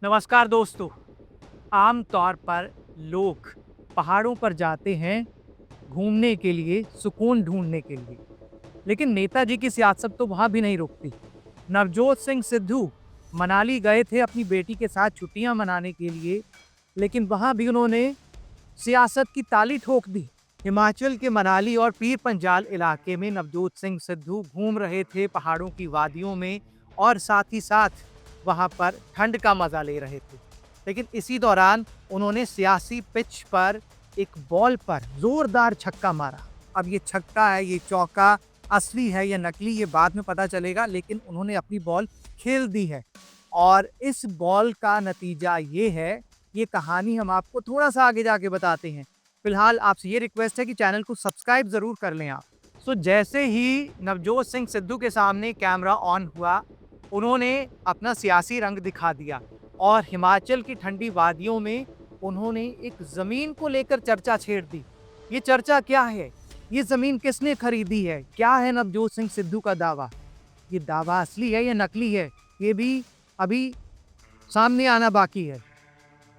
नमस्कार दोस्तों। आम तौर पर लोग पहाड़ों पर जाते हैं घूमने के लिए, सुकून ढूँढने के लिए। लेकिन नेताजी की सियासत तो वहाँ भी नहीं रुकती। नवजोत सिंह सिद्धू मनाली गए थे अपनी बेटी के साथ छुट्टियाँ मनाने के लिए, लेकिन वहाँ भी उन्होंने सियासत की ताली ठोक दी। हिमाचल के मनाली और पीर पंजाल इलाके में नवजोत सिंह सिद्धू घूम रहे थे पहाड़ों की वादियों में और साथ ही साथ वहाँ पर ठंड का मज़ा ले रहे थे। लेकिन इसी दौरान उन्होंने सियासी पिच पर एक बॉल पर ज़ोरदार छक्का मारा। अब ये छक्का है, ये चौका असली है या नकली, ये बाद में पता चलेगा, लेकिन उन्होंने अपनी बॉल खेल दी है। और इस बॉल का नतीजा ये है, ये कहानी हम आपको थोड़ा-सा आगे जाके बताते हैं। फिलहाल आपसे ये रिक्वेस्ट है कि चैनल को सब्सक्राइब ज़रूर कर लें आप। जैसे ही नवजोत सिंह सिद्धू के सामने कैमरा ऑन हुआ, उन्होंने अपना सियासी रंग दिखा दिया और हिमाचल की ठंडी वादियों में उन्होंने एक ज़मीन को लेकर चर्चा छेड़ दी। ये चर्चा क्या है? ये ज़मीन किसने खरीदी है? क्या है नवजोत सिंह सिद्धू का दावा? ये दावा असली है या नकली है? ये भी अभी सामने आना बाकी है।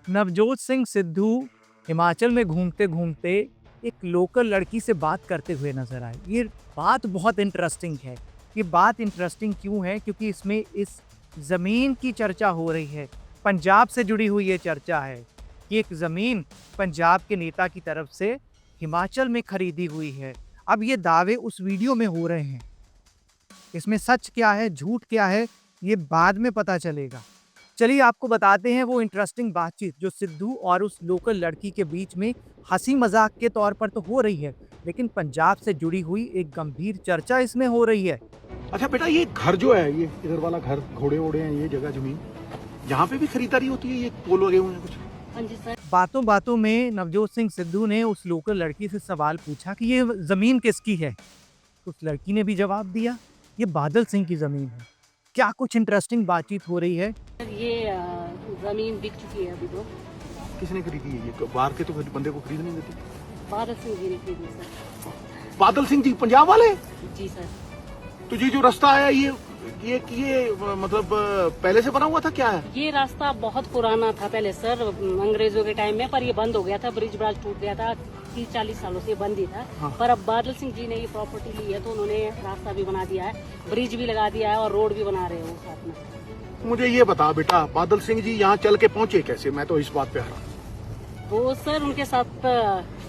नवजोत सिंह सिद्धू हिमाचल में घूमते-घूमते एक लोकल लड़की से बात करते हुए नज़र आए। ये बात बहुत इंटरेस्टिंग है। ये बात इंटरेस्टिंग क्यों है? क्योंकि इसमें इस ज़मीन की चर्चा हो रही है। पंजाब से जुड़ी हुई ये चर्चा है कि एक ज़मीन पंजाब के नेता की तरफ से हिमाचल में खरीदी हुई है। अब ये दावे उस वीडियो में हो रहे हैं। इसमें सच क्या है, झूठ क्या है, ये बाद में पता चलेगा। चलिए आपको बताते हैं वो इंटरेस्टिंग बातचीत जो सिद्धू और उस लोकल लड़की के बीच में हंसी मजाक के तौर पर तो हो रही है, लेकिन पंजाब से जुड़ी हुई एक गंभीर चर्चा इसमें हो रही है। अच्छा बेटा, ये घर जो है, ये इधर वाला घर, घोड़े वोड़े हैं, ये जगह जमीन, यहाँ पे भी खरीदारी होती है? ये पोल लगे हुए हैं कुछ? हाँ जी सर। बातों बातों में नवजोत सिंह सिद्धू ने उस लोकल लड़की से सवाल पूछा कि ये जमीन किसकी है। उस लड़की ने भी जवाब दिया, ये बादल सिंह की जमीन है। क्या कुछ इंटरेस्टिंग बातचीत हो रही है। सर ये जमीन बिक चुकी है अभी तो। किसने खरीदी है? ये बाहर के तो बंदे को खरीद नहीं देती। बादल सिंह जी ने खरीदी सर। बादल सिंह जी पंजाब वाले? जी सर। तो ये जो रास्ता आया, ये मतलब पहले से बना हुआ था क्या है? ये रास्ता बहुत पुराना था पहले सर, अंग्रेजों के टाइम में, पर ये बंद हो गया था। ब्रिज ब्राज टूट गया था, 30-40 सालों से बंद ही था। हाँ। पर अब बादल सिंह जी ने ये प्रॉपर्टी ली है तो उन्होंने रास्ता भी बना दिया है, ब्रिज भी लगा दिया है और रोड भी बना रहे हैं वो साथ में। मुझे ये बता बेटा, बादल सिंह जी यहाँ चल के पहुँचे कैसे? मैं तो इस बात पे हैरान। वो सर उनके साथ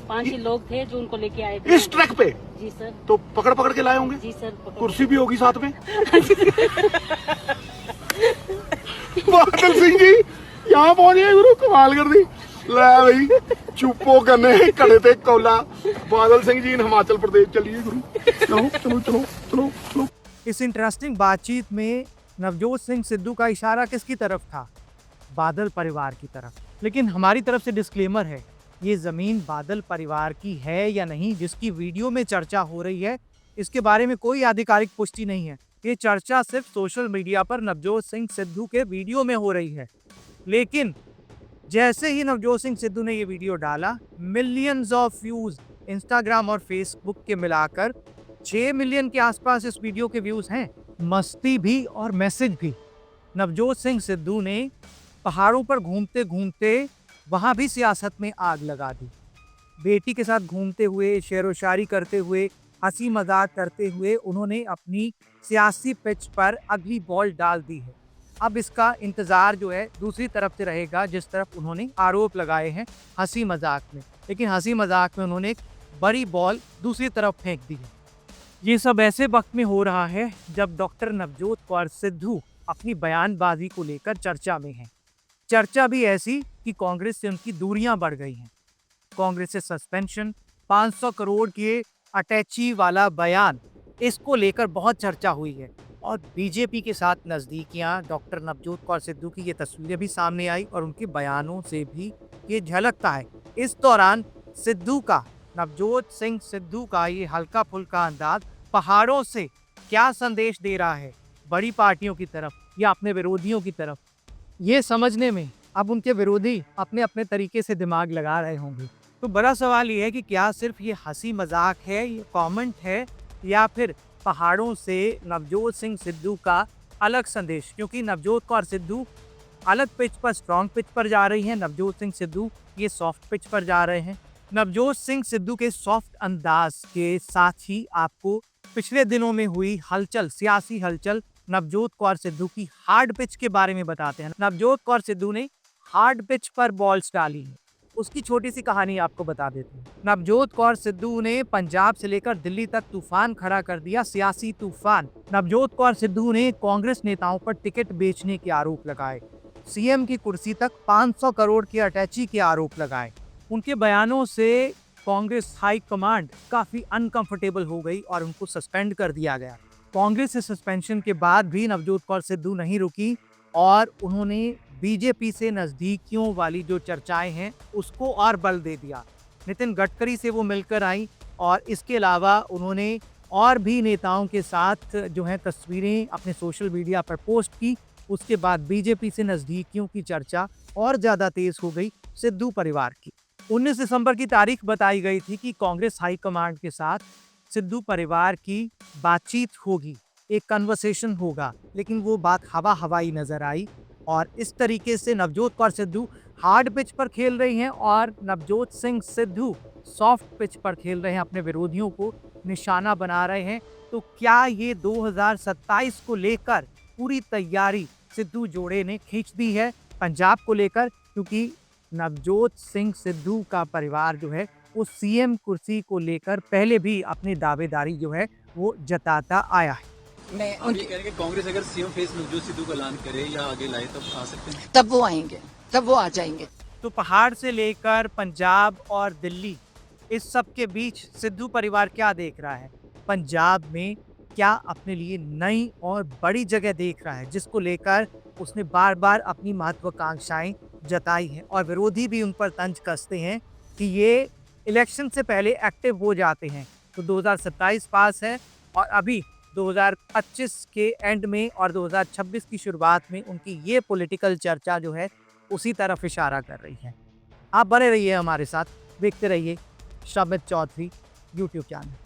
5-6 लोग थे जो उनको लेके आए थे इस ट्रैक पे? जी सर। तो पकड़ पकड़ के लाए होंगे? जी सर। कुर्सी भी होगी साथ में? बादल सिंह जी यहाँ पहुंचे गुरु, कमाल कर दी। ले भाई, चुप्पो करने खड़े थे कौला। बादल सिंह जी इन हिमाचल प्रदेश चलिए गुरु, चलो चलो चलो चलो चलो। इस इंटरेस्टिंग बातचीत में नवजोत सिंह सिद्धू का इशारा किसकी तरफ था? बादल परिवार की तरफ। लेकिन हमारी तरफ से डिस्क्लेमर है, ये ज़मीन बादल परिवार की है या नहीं जिसकी वीडियो में चर्चा हो रही है, इसके बारे में कोई आधिकारिक पुष्टि नहीं है। ये चर्चा सिर्फ सोशल मीडिया पर नवजोत सिंह सिद्धू के वीडियो में हो रही है। लेकिन जैसे ही नवजोत सिंह सिद्धू ने ये वीडियो डाला, मिलियंस ऑफ व्यूज़ इंस्टाग्राम और फेसबुक के मिलाकर 6 मिलियन के आसपास इस वीडियो के व्यूज़ हैं। मस्ती भी और मैसेज भी। नवजोत सिंह सिद्धू ने पहाड़ों पर घूमते घूमते वहाँ भी सियासत में आग लगा दी। बेटी के साथ घूमते हुए, शेर व शायरी करते हुए, हंसी मजाक करते हुए उन्होंने अपनी सियासी पिच पर अगली बॉल डाल दी है। अब इसका इंतज़ार जो है दूसरी तरफ से रहेगा, जिस तरफ उन्होंने आरोप लगाए हैं हंसी मजाक में। लेकिन हंसी मजाक में उन्होंने एक बड़ी बॉल दूसरी तरफ फेंक दी है। ये सब ऐसे वक्त में हो रहा है जब डॉक्टर नवजोत कौर सिद्धू अपनी बयानबाजी को लेकर चर्चा में हैं। चर्चा भी ऐसी कि कांग्रेस से उनकी दूरियां बढ़ गई हैं। कांग्रेस से सस्पेंशन, 500 करोड़ के अटैची वाला बयान, इसको लेकर बहुत चर्चा हुई है। और बीजेपी के साथ नज़दीकियां, डॉक्टर नवजोत कौर सिद्धू की ये तस्वीरें भी सामने आई और उनके बयानों से भी ये झलकता है। इस दौरान सिद्धू का, नवजोत सिंह सिद्धू का ये हल्का फुल्का अंदाज पहाड़ों से क्या संदेश दे रहा है, बड़ी पार्टियों की तरफ या अपने विरोधियों की तरफ, ये समझने में अब उनके विरोधी अपने अपने तरीके से दिमाग लगा रहे होंगे। तो बड़ा सवाल ये है कि क्या सिर्फ ये हंसी मजाक है, ये कमेंट है, या फिर पहाड़ों से नवजोत सिंह सिद्धू का अलग संदेश। क्योंकि नवजोत कौर सिद्धू अलग पिच पर स्ट्रॉन्ग पिच पर जा रही हैं नवजोत सिंह सिद्धू, ये सॉफ्ट पिच पर जा रहे हैं। नवजोत सिंह सिद्धू के सॉफ्ट अंदाज के साथ ही आपको पिछले दिनों में हुई हलचल, सियासी हलचल, नवजोत कौर सिद्धू की हार्ड पिच के बारे में बताते हैं। नवजोत कौर सिद्धू ने हार्ड पिच पर बॉल्स डाली है, उसकी छोटी सी कहानी आपको बता देते हैं। नवजोत कौर सिद्धू ने पंजाब से लेकर दिल्ली तक तूफान खड़ा कर दिया, सियासी तूफान। नवजोत कौर सिद्धू ने कांग्रेस नेताओं पर टिकट बेचने के आरोप लगाए, सीएम की कुर्सी तक 500 करोड़ के अटैची के आरोप लगाए। उनके बयानों से कांग्रेस हाई कमांड काफी अनकंफर्टेबल हो गई और उनको सस्पेंड कर दिया गया। कांग्रेस से सस्पेंशन के बाद भी नवजोत कौर सिद्धू नहीं रुकी और उन्होंने बीजेपी से नजदीकियों वाली जो चर्चाएं हैं उसको और बल दे दिया। नितिन गडकरी से वो मिलकर आई और इसके अलावा उन्होंने और भी नेताओं के साथ जो है तस्वीरें अपने सोशल मीडिया पर पोस्ट की। उसके बाद बीजेपी से नजदीकियों की चर्चा और ज्यादा तेज हो गई सिद्धू परिवार की। 19 दिसंबर की तारीख बताई गई थी कि कांग्रेस हाईकमांड के साथ सिद्धू परिवार की बातचीत होगी, एक कन्वर्सेशन होगा, लेकिन वो बात हवाई नजर आई और इस तरीके से नवजोत कौर सिद्धू हार्ड पिच पर खेल रही हैं और नवजोत सिंह सिद्धू सॉफ्ट पिच पर खेल रहे हैं, अपने विरोधियों को निशाना बना रहे हैं। तो क्या ये 2027 को लेकर पूरी तैयारी सिद्धू जोड़े ने खींच दी है पंजाब को लेकर, क्योंकि नवजोत सिंह सिद्धू का परिवार जो है वो सीएम कुर्सी को लेकर पहले भी अपनी दावेदारी जो है वो जताता आया है। मैं आप ये कह रहे हैं कि कांग्रेस अगर सीएम फेस नवजोत सिद्धू का ऐलान करे या आगे लाए तब आ सकते हैं? तब वो आएंगे, तब वो आ जाएंगे। तो पहाड़ से लेकर पंजाब और दिल्ली, इस सब के बीच सिद्धू परिवार क्या देख रहा है? पंजाब में क्या अपने लिए नई और बड़ी जगह देख रहा है, जिसको लेकर उसने बार बार अपनी महत्वाकांक्षाएं जताई हैं और विरोधी भी उन पर तंज कसते हैं कि ये इलेक्शन से पहले एक्टिव हो जाते हैं। तो 2027 पास है और अभी 2025 के एंड में और 2026 की शुरुआत में उनकी ये पॉलिटिकल चर्चा जो है उसी तरफ इशारा कर रही है। आप बने रहिए हमारे साथ, देखते रहिए श्रमित चौधरी यूट्यूब चैनल।